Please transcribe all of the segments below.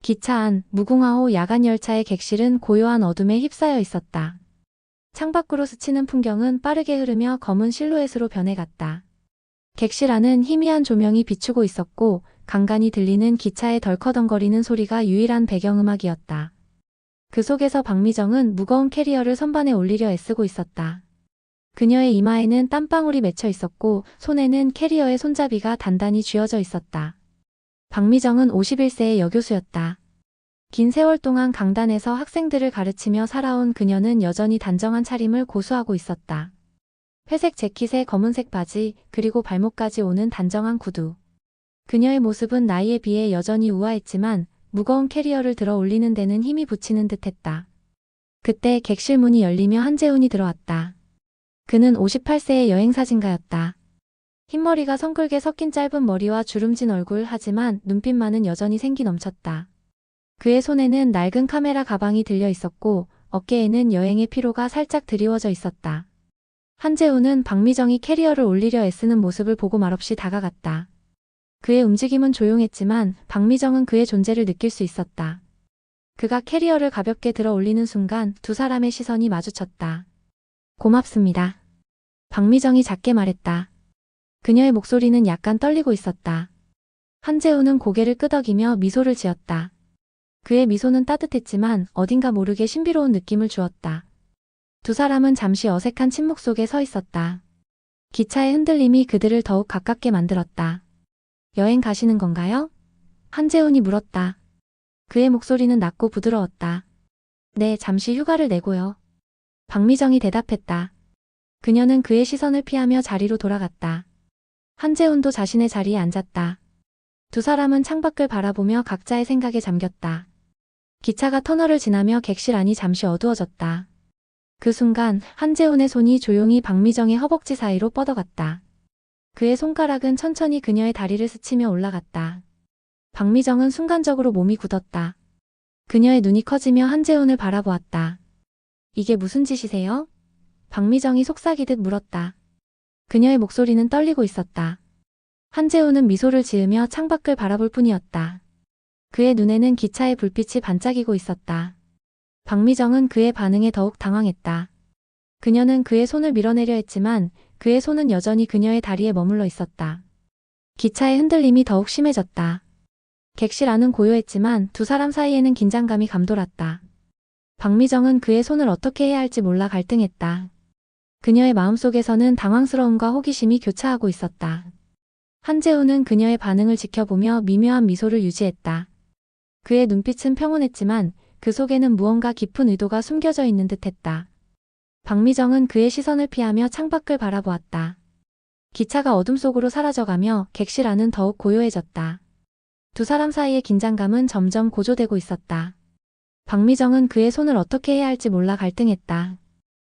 기차 안, 무궁화호 야간열차의 객실은 고요한 어둠에 휩싸여 있었다. 창밖으로 스치는 풍경은 빠르게 흐르며 검은 실루엣으로 변해갔다. 객실 안은 희미한 조명이 비추고 있었고 간간이 들리는 기차의 덜커덩거리는 소리가 유일한 배경음악이었다. 그 속에서 박미정은 무거운 캐리어를 선반에 올리려 애쓰고 있었다. 그녀의 이마에는 땀방울이 맺혀 있었고 손에는 캐리어의 손잡이가 단단히 쥐어져 있었다. 박미정은 51세의 여교수였다. 긴 세월 동안 강단에서 학생들을 가르치며 살아온 그녀는 여전히 단정한 차림을 고수하고 있었다. 회색 재킷에 검은색 바지, 그리고 발목까지 오는 단정한 구두. 그녀의 모습은 나이에 비해 여전히 우아했지만 무거운 캐리어를 들어 올리는 데는 힘이 붙이는 듯했다. 그때 객실 문이 열리며 한재훈이 들어왔다. 그는 58세의 여행사진가였다. 흰머리가 성글게 섞인 짧은 머리와 주름진 얼굴, 하지만 눈빛만은 여전히 생기 넘쳤다. 그의 손에는 낡은 카메라 가방이 들려 있었고 어깨에는 여행의 피로가 살짝 드리워져 있었다. 한재훈은 박미정이 캐리어를 올리려 애쓰는 모습을 보고 말없이 다가갔다. 그의 움직임은 조용했지만 박미정은 그의 존재를 느낄 수 있었다. 그가 캐리어를 가볍게 들어 올리는 순간 두 사람의 시선이 마주쳤다. 고맙습니다. 박미정이 작게 말했다. 그녀의 목소리는 약간 떨리고 있었다. 한재훈은 고개를 끄덕이며 미소를 지었다. 그의 미소는 따뜻했지만 어딘가 모르게 신비로운 느낌을 주었다. 두 사람은 잠시 어색한 침묵 속에 서 있었다. 기차의 흔들림이 그들을 더욱 가깝게 만들었다. 여행 가시는 건가요? 한재훈이 물었다. 그의 목소리는 낮고 부드러웠다. 네, 잠시 휴가를 내고요. 박미정이 대답했다. 그녀는 그의 시선을 피하며 자리로 돌아갔다. 한재훈도 자신의 자리에 앉았다. 두 사람은 창밖을 바라보며 각자의 생각에 잠겼다. 기차가 터널을 지나며 객실 안이 잠시 어두워졌다. 그 순간 한재훈의 손이 조용히 박미정의 허벅지 사이로 뻗어갔다. 그의 손가락은 천천히 그녀의 다리를 스치며 올라갔다. 박미정은 순간적으로 몸이 굳었다. 그녀의 눈이 커지며 한재훈을 바라보았다. 이게 무슨 짓이세요? 박미정이 속삭이듯 물었다. 그녀의 목소리는 떨리고 있었다. 한재훈은 미소를 지으며 창밖을 바라볼 뿐이었다. 그의 눈에는 기차의 불빛이 반짝이고 있었다. 박미정은 그의 반응에 더욱 당황했다. 그녀는 그의 손을 밀어내려 했지만 그의 손은 여전히 그녀의 다리에 머물러 있었다. 기차의 흔들림이 더욱 심해졌다. 객실 안은 고요했지만 두 사람 사이에는 긴장감이 감돌았다. 박미정은 그의 손을 어떻게 해야 할지 몰라 갈등했다. 그녀의 마음속에서는 당황스러움과 호기심이 교차하고 있었다. 한재훈은 그녀의 반응을 지켜보며 미묘한 미소를 유지했다. 그의 눈빛은 평온했지만 그 속에는 무언가 깊은 의도가 숨겨져 있는 듯했다. 박미정은 그의 시선을 피하며 창밖을 바라보았다. 기차가 어둠 속으로 사라져가며 객실 안은 더욱 고요해졌다. 두 사람 사이의 긴장감은 점점 고조되고 있었다. 박미정은 그의 손을 어떻게 해야 할지 몰라 갈등했다.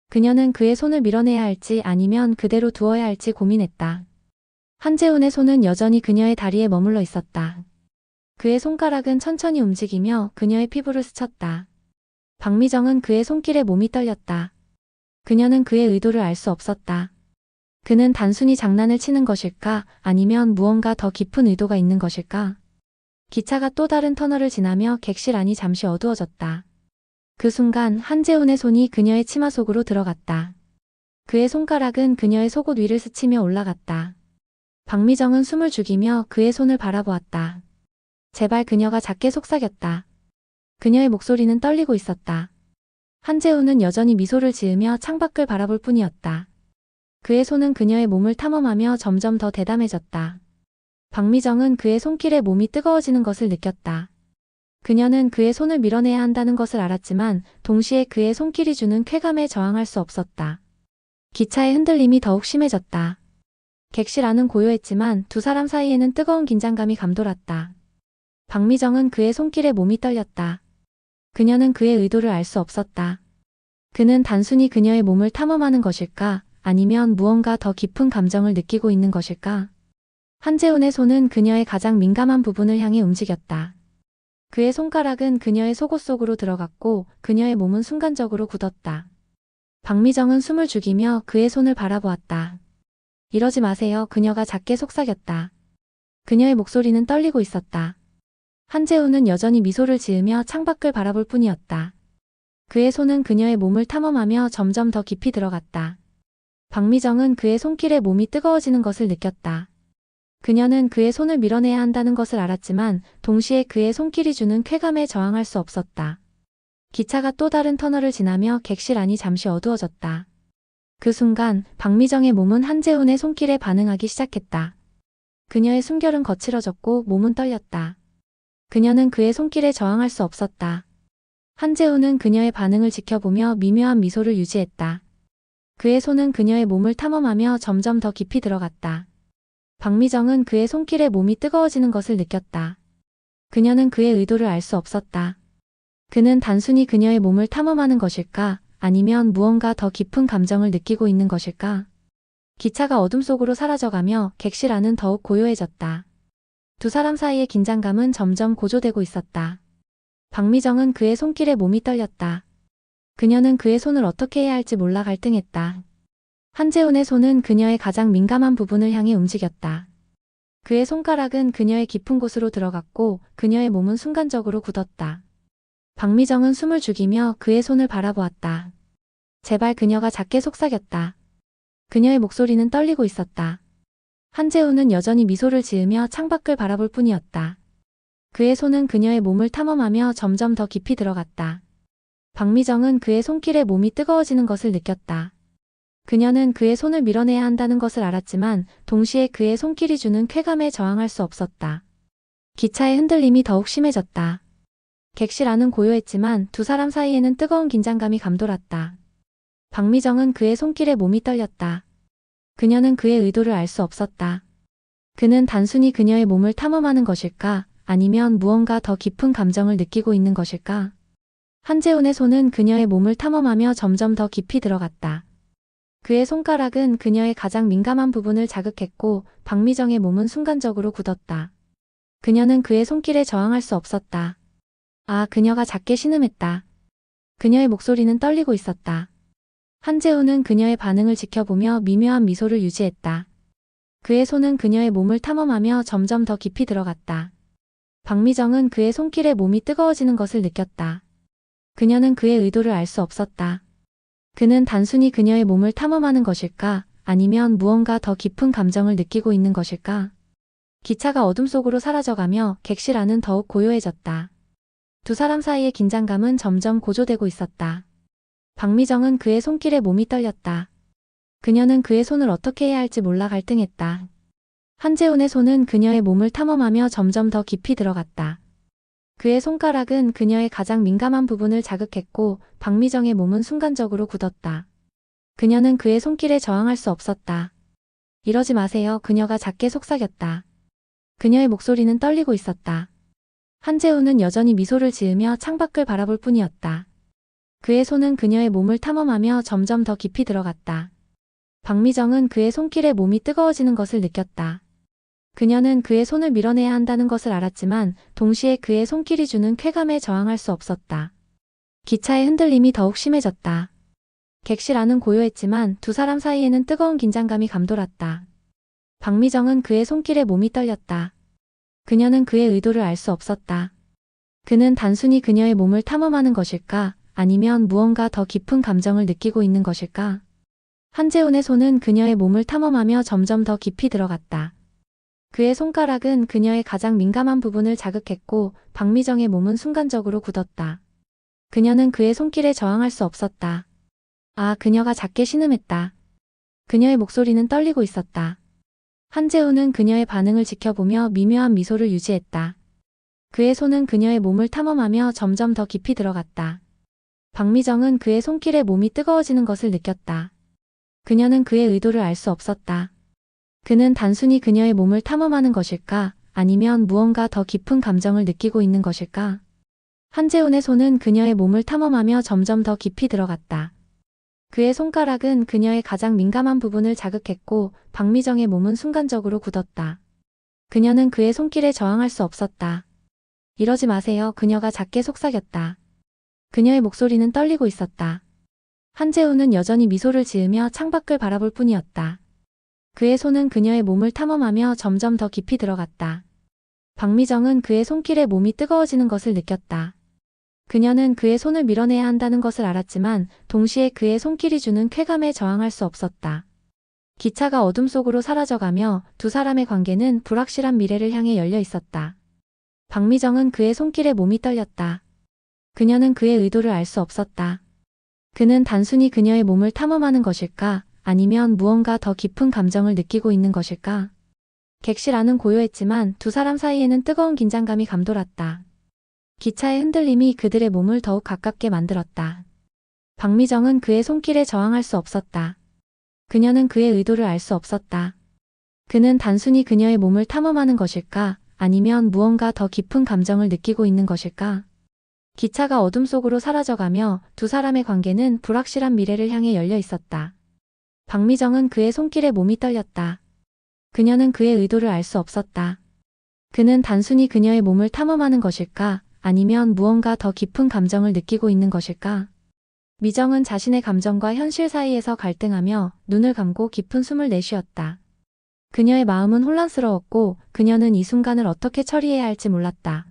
그녀는 그의 손을 밀어내야 할지 아니면 그대로 두어야 할지 고민했다. 한재훈의 손은 여전히 그녀의 다리에 머물러 있었다. 그의 손가락은 천천히 움직이며 그녀의 피부를 스쳤다. 박미정은 그의 손길에 몸이 떨렸다. 그녀는 그의 의도를 알 수 없었다. 그는 단순히 장난을 치는 것일까 아니면 무언가 더 깊은 의도가 있는 것일까? 기차가 또 다른 터널을 지나며 객실 안이 잠시 어두워졌다. 그 순간 한재훈의 손이 그녀의 치마 속으로 들어갔다. 그의 손가락은 그녀의 속옷 위를 스치며 올라갔다. 박미정은 숨을 죽이며 그의 손을 바라보았다. 제발, 그녀가 작게 속삭였다. 그녀의 목소리는 떨리고 있었다. 한재훈은 여전히 미소를 지으며 창밖을 바라볼 뿐이었다. 그의 손은 그녀의 몸을 탐험하며 점점 더 대담해졌다. 박미정은 그의 손길에 몸이 뜨거워지는 것을 느꼈다. 그녀는 그의 손을 밀어내야 한다는 것을 알았지만 동시에 그의 손길이 주는 쾌감에 저항할 수 없었다. 기차의 흔들림이 더욱 심해졌다. 객실 안은 고요했지만 두 사람 사이에는 뜨거운 긴장감이 감돌았다. 박미정은 그의 손길에 몸이 떨렸다. 그녀는 그의 의도를 알 수 없었다. 그는 단순히 그녀의 몸을 탐험하는 것일까? 아니면 무언가 더 깊은 감정을 느끼고 있는 것일까? 한재훈의 손은 그녀의 가장 민감한 부분을 향해 움직였다. 그의 손가락은 그녀의 속옷 속으로 들어갔고 그녀의 몸은 순간적으로 굳었다. 박미정은 숨을 죽이며 그의 손을 바라보았다. 이러지 마세요. 그녀가 작게 속삭였다. 그녀의 목소리는 떨리고 있었다. 한재우는 여전히 미소를 지으며 창밖을 바라볼 뿐이었다. 그의 손은 그녀의 몸을 탐험하며 점점 더 깊이 들어갔다. 박미정은 그의 손길에 몸이 뜨거워지는 것을 느꼈다. 그녀는 그의 손을 밀어내야 한다는 것을 알았지만 동시에 그의 손길이 주는 쾌감에 저항할 수 없었다. 기차가 또 다른 터널을 지나며 객실 안이 잠시 어두워졌다. 그 순간 박미정의 몸은 한재훈의 손길에 반응하기 시작했다. 그녀의 숨결은 거칠어졌고 몸은 떨렸다. 그녀는 그의 손길에 저항할 수 없었다. 한재훈은 그녀의 반응을 지켜보며 미묘한 미소를 유지했다. 그의 손은 그녀의 몸을 탐험하며 점점 더 깊이 들어갔다. 박미정은 그의 손길에 몸이 뜨거워지는 것을 느꼈다. 그녀는 그의 의도를 알 수 없었다. 그는 단순히 그녀의 몸을 탐험하는 것일까? 아니면 무언가 더 깊은 감정을 느끼고 있는 것일까? 기차가 어둠 속으로 사라져가며 객실 안은 더욱 고요해졌다. 두 사람 사이의 긴장감은 점점 고조되고 있었다. 박미정은 그의 손길에 몸이 떨렸다. 그녀는 그의 손을 어떻게 해야 할지 몰라 갈등했다. 한재훈의 손은 그녀의 가장 민감한 부분을 향해 움직였다. 그의 손가락은 그녀의 깊은 곳으로 들어갔고 그녀의 몸은 순간적으로 굳었다. 박미정은 숨을 죽이며 그의 손을 바라보았다. 제발 그녀가 작게 속삭였다. 그녀의 목소리는 떨리고 있었다. 한재훈은 여전히 미소를 지으며 창밖을 바라볼 뿐이었다. 그의 손은 그녀의 몸을 탐험하며 점점 더 깊이 들어갔다. 박미정은 그의 손길에 몸이 뜨거워지는 것을 느꼈다. 그녀는 그의 손을 밀어내야 한다는 것을 알았지만 동시에 그의 손길이 주는 쾌감에 저항할 수 없었다. 기차의 흔들림이 더욱 심해졌다. 객실 안은 고요했지만 두 사람 사이에는 뜨거운 긴장감이 감돌았다. 박미정은 그의 손길에 몸이 떨렸다. 그녀는 그의 의도를 알 수 없었다. 그는 단순히 그녀의 몸을 탐험하는 것일까? 아니면 무언가 더 깊은 감정을 느끼고 있는 것일까? 한재훈의 손은 그녀의 몸을 탐험하며 점점 더 깊이 들어갔다. 그의 손가락은 그녀의 가장 민감한 부분을 자극했고 박미정의 몸은 순간적으로 굳었다. 그녀는 그의 손길에 저항할 수 없었다. 그녀가 작게 신음했다. 그녀의 목소리는 떨리고 있었다. 한재훈은 그녀의 반응을 지켜보며 미묘한 미소를 유지했다. 그의 손은 그녀의 몸을 탐험하며 점점 더 깊이 들어갔다. 박미정은 그의 손길에 몸이 뜨거워지는 것을 느꼈다. 그녀는 그의 의도를 알 수 없었다. 그는 단순히 그녀의 몸을 탐험하는 것일까? 아니면 무언가 더 깊은 감정을 느끼고 있는 것일까? 기차가 어둠 속으로 사라져가며 객실 안은 더욱 고요해졌다. 두 사람 사이의 긴장감은 점점 고조되고 있었다. 박미정은 그의 손길에 몸이 떨렸다. 그녀는 그의 손을 어떻게 해야 할지 몰라 갈등했다. 한재훈의 손은 그녀의 몸을 탐험하며 점점 더 깊이 들어갔다. 그의 손가락은 그녀의 가장 민감한 부분을 자극했고 박미정의 몸은 순간적으로 굳었다. 그녀는 그의 손길에 저항할 수 없었다. 이러지 마세요. 그녀가 작게 속삭였다. 그녀의 목소리는 떨리고 있었다. 한재훈은 여전히 미소를 지으며 창밖을 바라볼 뿐이었다. 그의 손은 그녀의 몸을 탐험하며 점점 더 깊이 들어갔다. 박미정은 그의 손길에 몸이 뜨거워지는 것을 느꼈다. 그녀는 그의 손을 밀어내야 한다는 것을 알았지만 동시에 그의 손길이 주는 쾌감에 저항할 수 없었다. 기차의 흔들림이 더욱 심해졌다. 객실 안은 고요했지만 두 사람 사이에는 뜨거운 긴장감이 감돌았다. 박미정은 그의 손길에 몸이 떨렸다. 그녀는 그의 의도를 알 수 없었다. 그는 단순히 그녀의 몸을 탐험하는 것일까? 아니면 무언가 더 깊은 감정을 느끼고 있는 것일까? 한재훈의 손은 그녀의 몸을 탐험하며 점점 더 깊이 들어갔다. 그의 손가락은 그녀의 가장 민감한 부분을 자극했고 박미정의 몸은 순간적으로 굳었다. 그녀는 그의 손길에 저항할 수 없었다. 그녀가 작게 신음했다. 그녀의 목소리는 떨리고 있었다. 한재훈은 그녀의 반응을 지켜보며 미묘한 미소를 유지했다. 그의 손은 그녀의 몸을 탐험하며 점점 더 깊이 들어갔다. 박미정은 그의 손길에 몸이 뜨거워지는 것을 느꼈다. 그녀는 그의 의도를 알 수 없었다. 그는 단순히 그녀의 몸을 탐험하는 것일까? 아니면 무언가 더 깊은 감정을 느끼고 있는 것일까? 한재훈의 손은 그녀의 몸을 탐험하며 점점 더 깊이 들어갔다. 그의 손가락은 그녀의 가장 민감한 부분을 자극했고 박미정의 몸은 순간적으로 굳었다. 그녀는 그의 손길에 저항할 수 없었다. 이러지 마세요. 그녀가 작게 속삭였다. 그녀의 목소리는 떨리고 있었다. 한재훈은 여전히 미소를 지으며 창밖을 바라볼 뿐이었다. 그의 손은 그녀의 몸을 탐험하며 점점 더 깊이 들어갔다. 박미정은 그의 손길에 몸이 뜨거워지는 것을 느꼈다. 그녀는 그의 손을 밀어내야 한다는 것을 알았지만 동시에 그의 손길이 주는 쾌감에 저항할 수 없었다. 기차가 어둠 속으로 사라져가며 두 사람의 관계는 불확실한 미래를 향해 열려 있었다. 박미정은 그의 손길에 몸이 떨렸다. 그녀는 그의 의도를 알 수 없었다. 그는 단순히 그녀의 몸을 탐험하는 것일까? 아니면 무언가 더 깊은 감정을 느끼고 있는 것일까? 객실 안은 고요했지만 두 사람 사이에는 뜨거운 긴장감이 감돌았다. 기차의 흔들림이 그들의 몸을 더욱 가깝게 만들었다. 박미정은 그의 손길에 저항할 수 없었다. 그녀는 그의 의도를 알 수 없었다. 그는 단순히 그녀의 몸을 탐험하는 것일까? 아니면 무언가 더 깊은 감정을 느끼고 있는 것일까? 기차가 어둠 속으로 사라져가며 두 사람의 관계는 불확실한 미래를 향해 열려 있었다. 박미정은 그의 손길에 몸이 떨렸다. 그녀는 그의 의도를 알 수 없었다. 그는 단순히 그녀의 몸을 탐험하는 것일까? 아니면 무언가 더 깊은 감정을 느끼고 있는 것일까? 미정은 자신의 감정과 현실 사이에서 갈등하며 눈을 감고 깊은 숨을 내쉬었다. 그녀의 마음은 혼란스러웠고 그녀는 이 순간을 어떻게 처리해야 할지 몰랐다.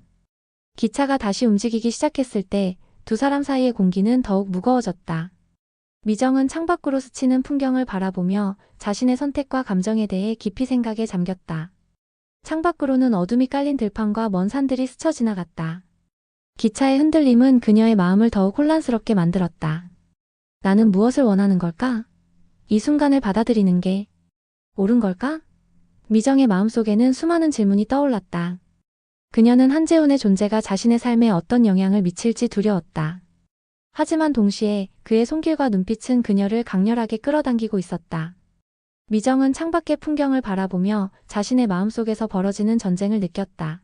기차가 다시 움직이기 시작했을 때 두 사람 사이의 공기는 더욱 무거워졌다. 미정은 창밖으로 스치는 풍경을 바라보며 자신의 선택과 감정에 대해 깊이 생각에 잠겼다. 창밖으로는 어둠이 깔린 들판과 먼 산들이 스쳐 지나갔다. 기차의 흔들림은 그녀의 마음을 더욱 혼란스럽게 만들었다. 나는 무엇을 원하는 걸까? 이 순간을 받아들이는 게 옳은 걸까? 미정의 마음속에는 수많은 질문이 떠올랐다. 그녀는 한재훈의 존재가 자신의 삶에 어떤 영향을 미칠지 두려웠다. 하지만 동시에 그의 손길과 눈빛은 그녀를 강렬하게 끌어당기고 있었다. 미정은 창밖의 풍경을 바라보며 자신의 마음속에서 벌어지는 전쟁을 느꼈다.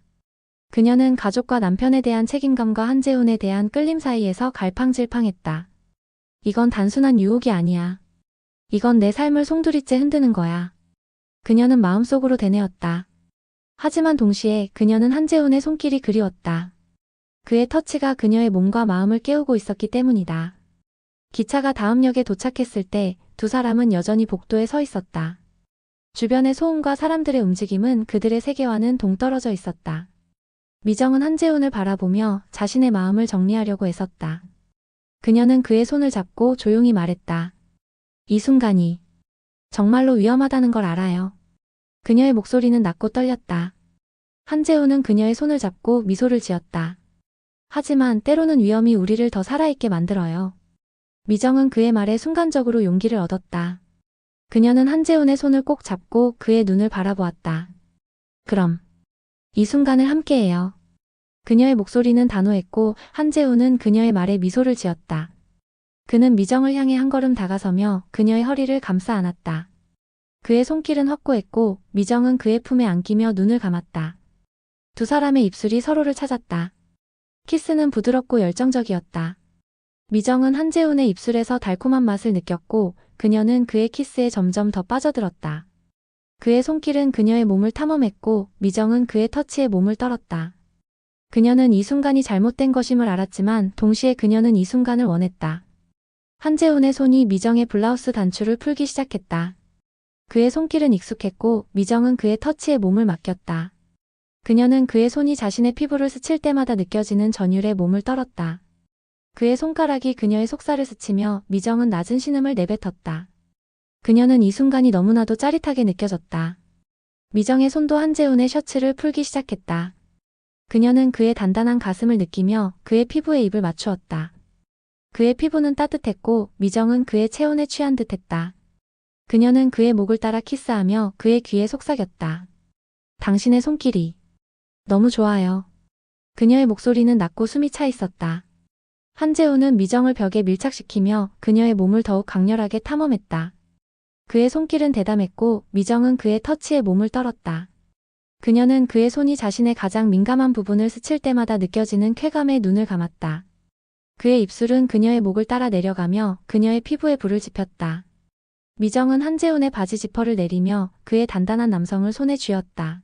그녀는 가족과 남편에 대한 책임감과 한재훈에 대한 끌림 사이에서 갈팡질팡했다. 이건 단순한 유혹이 아니야. 이건 내 삶을 송두리째 흔드는 거야. 그녀는 마음속으로 되뇌었다. 하지만 동시에 그녀는 한재훈의 손길이 그리웠다. 그의 터치가 그녀의 몸과 마음을 깨우고 있었기 때문이다. 기차가 다음 역에 도착했을 때 두 사람은 여전히 복도에 서 있었다. 주변의 소음과 사람들의 움직임은 그들의 세계와는 동떨어져 있었다. 미정은 한재훈을 바라보며 자신의 마음을 정리하려고 애썼다. 그녀는 그의 손을 잡고 조용히 말했다. 이 순간이 정말로 위험하다는 걸 알아요. 그녀의 목소리는 낮고 떨렸다. 한재훈은 그녀의 손을 잡고 미소를 지었다. 하지만 때로는 위험이 우리를 더 살아있게 만들어요. 미정은 그의 말에 순간적으로 용기를 얻었다. 그녀는 한재훈의 손을 꼭 잡고 그의 눈을 바라보았다. 그럼 이 순간을 함께해요. 그녀의 목소리는 단호했고 한재훈은 그녀의 말에 미소를 지었다. 그는 미정을 향해 한 걸음 다가서며 그녀의 허리를 감싸 안았다. 그의 손길은 확고했고 미정은 그의 품에 안기며 눈을 감았다. 두 사람의 입술이 서로를 찾았다. 키스는 부드럽고 열정적이었다. 미정은 한재훈의 입술에서 달콤한 맛을 느꼈고 그녀는 그의 키스에 점점 더 빠져들었다. 그의 손길은 그녀의 몸을 탐험했고 미정은 그의 터치에 몸을 떨었다. 그녀는 이 순간이 잘못된 것임을 알았지만 동시에 그녀는 이 순간을 원했다. 한재훈의 손이 미정의 블라우스 단추를 풀기 시작했다. 그의 손길은 익숙했고 미정은 그의 터치에 몸을 맡겼다. 그녀는 그의 손이 자신의 피부를 스칠 때마다 느껴지는 전율에 몸을 떨었다. 그의 손가락이 그녀의 속살을 스치며 미정은 낮은 신음을 내뱉었다. 그녀는 이 순간이 너무나도 짜릿하게 느껴졌다. 미정의 손도 한재훈의 셔츠를 풀기 시작했다. 그녀는 그의 단단한 가슴을 느끼며 그의 피부에 입을 맞추었다. 그의 피부는 따뜻했고 미정은 그의 체온에 취한 듯했다. 그녀는 그의 목을 따라 키스하며 그의 귀에 속삭였다. 당신의 손길이 너무 좋아요. 그녀의 목소리는 낮고 숨이 차 있었다. 한재훈은 미정을 벽에 밀착시키며 그녀의 몸을 더욱 강렬하게 탐험했다. 그의 손길은 대담했고 미정은 그의 터치에 몸을 떨었다. 그녀는 그의 손이 자신의 가장 민감한 부분을 스칠 때마다 느껴지는 쾌감에 눈을 감았다. 그의 입술은 그녀의 목을 따라 내려가며 그녀의 피부에 불을 지폈다. 미정은 한재훈의 바지 지퍼를 내리며 그의 단단한 남성을 손에 쥐었다.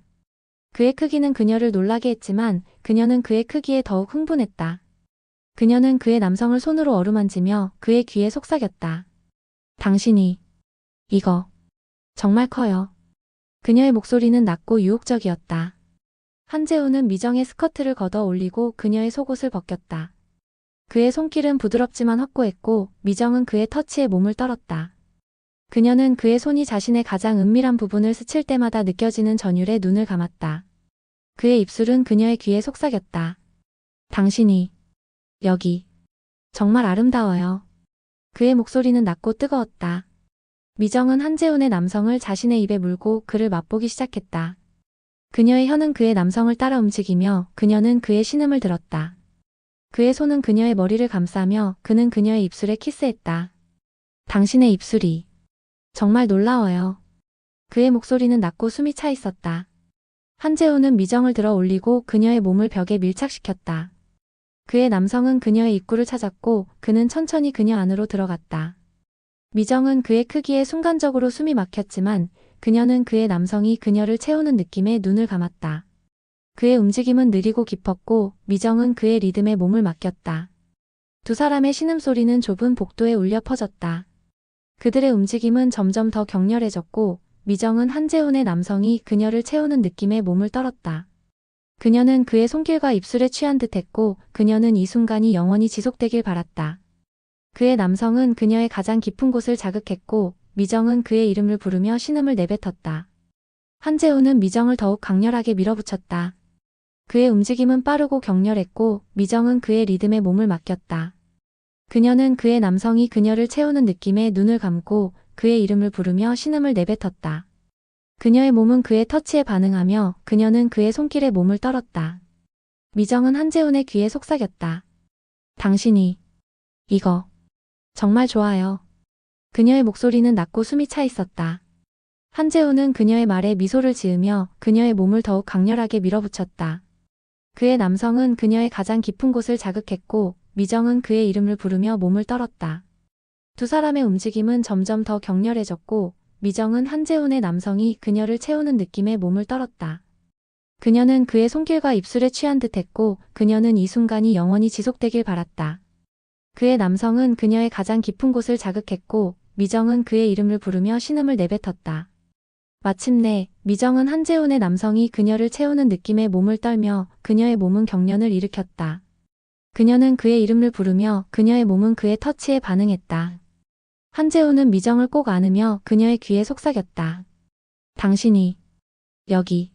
그의 크기는 그녀를 놀라게 했지만 그녀는 그의 크기에 더욱 흥분했다. 그녀는 그의 남성을 손으로 어루만지며 그의 귀에 속삭였다. 당신이 이거 정말 커요. 그녀의 목소리는 낮고 유혹적이었다. 한재우는 미정의 스커트를 걷어 올리고 그녀의 속옷을 벗겼다. 그의 손길은 부드럽지만 확고했고 미정은 그의 터치에 몸을 떨었다. 그녀는 그의 손이 자신의 가장 은밀한 부분을 스칠 때마다 느껴지는 전율에 눈을 감았다. 그의 입술은 그녀의 귀에 속삭였다. 당신이 여기 정말 아름다워요. 그의 목소리는 낮고 뜨거웠다. 미정은 한재훈의 남성을 자신의 입에 물고 그를 맛보기 시작했다. 그녀의 혀는 그의 남성을 따라 움직이며 그녀는 그의 신음을 들었다. 그의 손은 그녀의 머리를 감싸며 그는 그녀의 입술에 키스했다. 당신의 입술이 정말 놀라워요. 그의 목소리는 낮고 숨이 차 있었다. 한재훈은 미정을 들어 올리고 그녀의 몸을 벽에 밀착시켰다. 그의 남성은 그녀의 입구를 찾았고 그는 천천히 그녀 안으로 들어갔다. 미정은 그의 크기에 순간적으로 숨이 막혔지만 그녀는 그의 남성이 그녀를 채우는 느낌에 눈을 감았다. 그의 움직임은 느리고 깊었고 미정은 그의 리듬에 몸을 맡겼다. 두 사람의 신음소리는 좁은 복도에 울려 퍼졌다. 그들의 움직임은 점점 더 격렬해졌고 미정은 한재훈의 남성이 그녀를 채우는 느낌에 몸을 떨었다. 그녀는 그의 손길과 입술에 취한 듯했고 그녀는 이 순간이 영원히 지속되길 바랐다. 그의 남성은 그녀의 가장 깊은 곳을 자극했고 미정은 그의 이름을 부르며 신음을 내뱉었다. 한재훈은 미정을 더욱 강렬하게 밀어붙였다. 그의 움직임은 빠르고 격렬했고 미정은 그의 리듬에 몸을 맡겼다. 그녀는 그의 남성이 그녀를 채우는 느낌에 눈을 감고 그의 이름을 부르며 신음을 내뱉었다. 그녀의 몸은 그의 터치에 반응하며 그녀는 그의 손길에 몸을 떨었다. 미정은 한재훈의 귀에 속삭였다. 당신이 이거 정말 좋아요. 그녀의 목소리는 낮고 숨이 차 있었다. 한재훈은 그녀의 말에 미소를 지으며 그녀의 몸을 더욱 강렬하게 밀어붙였다. 그의 남성은 그녀의 가장 깊은 곳을 자극했고 미정은 그의 이름을 부르며 몸을 떨었다. 두 사람의 움직임은 점점 더 격렬해졌고 미정은 한재훈의 남성이 그녀를 채우는 느낌에 몸을 떨었다. 그녀는 그의 손길과 입술에 취한 듯했고 그녀는 이 순간이 영원히 지속되길 바랐다. 그의 남성은 그녀의 가장 깊은 곳을 자극했고 미정은 그의 이름을 부르며 신음을 내뱉었다. 마침내 미정은 한재훈의 남성이 그녀를 채우는 느낌에 몸을 떨며 그녀의 몸은 경련을 일으켰다. 그녀는 그의 이름을 부르며 그녀의 몸은 그의 터치에 반응했다. 한재훈은 미정을 꼭 안으며 그녀의 귀에 속삭였다. 당신이 여기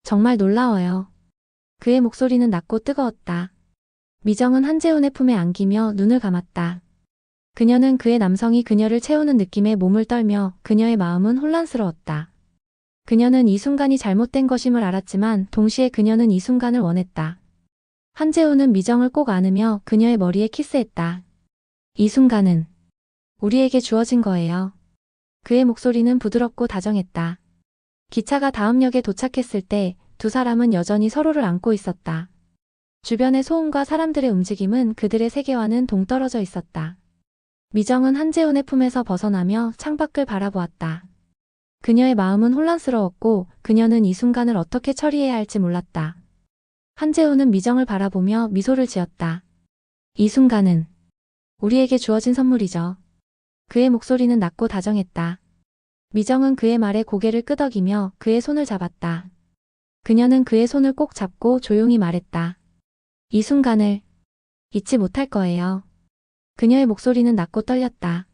정말 놀라워요. 그의 목소리는 낮고 뜨거웠다. 미정은 한재훈의 품에 안기며 눈을 감았다. 그녀는 그의 남성이 그녀를 채우는 느낌에 몸을 떨며 그녀의 마음은 혼란스러웠다. 그녀는 이 순간이 잘못된 것임을 알았지만 동시에 그녀는 이 순간을 원했다. 한재훈은 미정을 꼭 안으며 그녀의 머리에 키스했다. 이 순간은 우리에게 주어진 거예요. 그의 목소리는 부드럽고 다정했다. 기차가 다음 역에 도착했을 때 두 사람은 여전히 서로를 안고 있었다. 주변의 소음과 사람들의 움직임은 그들의 세계와는 동떨어져 있었다. 미정은 한재훈의 품에서 벗어나며 창밖을 바라보았다. 그녀의 마음은 혼란스러웠고 그녀는 이 순간을 어떻게 처리해야 할지 몰랐다. 한재훈은 미정을 바라보며 미소를 지었다. 이 순간은 우리에게 주어진 선물이죠. 그의 목소리는 낮고 다정했다. 미정은 그의 말에 고개를 끄덕이며 그의 손을 잡았다. 그녀는 그의 손을 꼭 잡고 조용히 말했다. 이 순간을 잊지 못할 거예요. 그녀의 목소리는 낮고 떨렸다.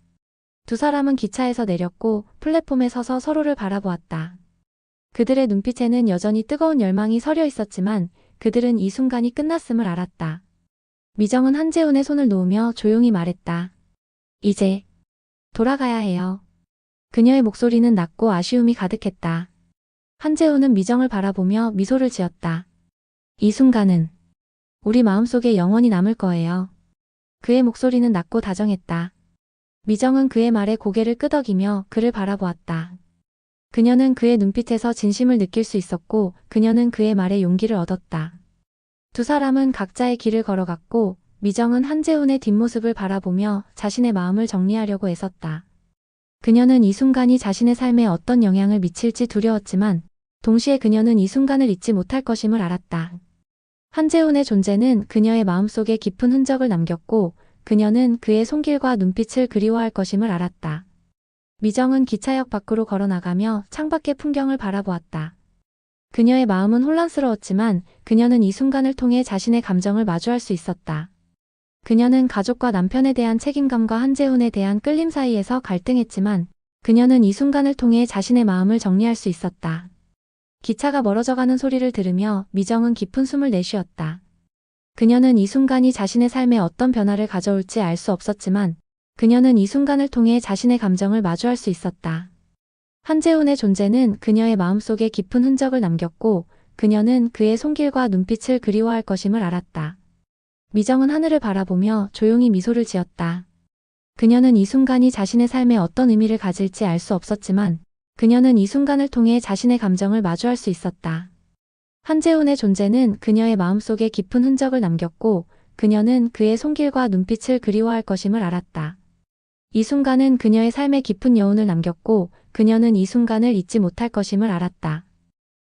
두 사람은 기차에서 내렸고 플랫폼에 서서 서로를 바라보았다. 그들의 눈빛에는 여전히 뜨거운 열망이 서려 있었지만 그들은 이 순간이 끝났음을 알았다. 미정은 한재훈의 손을 놓으며 조용히 말했다. 이제 돌아가야 해요. 그녀의 목소리는 낮고 아쉬움이 가득했다. 한재훈은 미정을 바라보며 미소를 지었다. 이 순간은 우리 마음속에 영원히 남을 거예요. 그의 목소리는 낮고 다정했다. 미정은 그의 말에 고개를 끄덕이며 그를 바라보았다. 그녀는 그의 눈빛에서 진심을 느낄 수 있었고 그녀는 그의 말에 용기를 얻었다. 두 사람은 각자의 길을 걸어갔고 미정은 한재훈의 뒷모습을 바라보며 자신의 마음을 정리하려고 애썼다. 그녀는 이 순간이 자신의 삶에 어떤 영향을 미칠지 두려웠지만 동시에 그녀는 이 순간을 잊지 못할 것임을 알았다. 한재훈의 존재는 그녀의 마음속에 깊은 흔적을 남겼고 그녀는 그의 손길과 눈빛을 그리워할 것임을 알았다. 미정은 기차역 밖으로 걸어나가며 창밖의 풍경을 바라보았다. 그녀의 마음은 혼란스러웠지만 그녀는 이 순간을 통해 자신의 감정을 마주할 수 있었다. 그녀는 가족과 남편에 대한 책임감과 한재훈에 대한 끌림 사이에서 갈등했지만 그녀는 이 순간을 통해 자신의 마음을 정리할 수 있었다. 기차가 멀어져가는 소리를 들으며 미정은 깊은 숨을 내쉬었다. 그녀는 이 순간이 자신의 삶에 어떤 변화를 가져올지 알 수 없었지만 그녀는 이 순간을 통해 자신의 감정을 마주할 수 있었다. 한재훈의 존재는 그녀의 마음속에 깊은 흔적을 남겼고 그녀는 그의 손길과 눈빛을 그리워할 것임을 알았다. 미정은 하늘을 바라보며 조용히 미소를 지었다. 그녀는 이 순간이 자신의 삶에 어떤 의미를 가질지 알 수 없었지만 그녀는 이 순간을 통해 자신의 감정을 마주할 수 있었다. 한재훈의 존재는 그녀의 마음속에 깊은 흔적을 남겼고 그녀는 그의 손길과 눈빛을 그리워할 것임을 알았다. 이 순간은 그녀의 삶에 깊은 여운을 남겼고 그녀는 이 순간을 잊지 못할 것임을 알았다.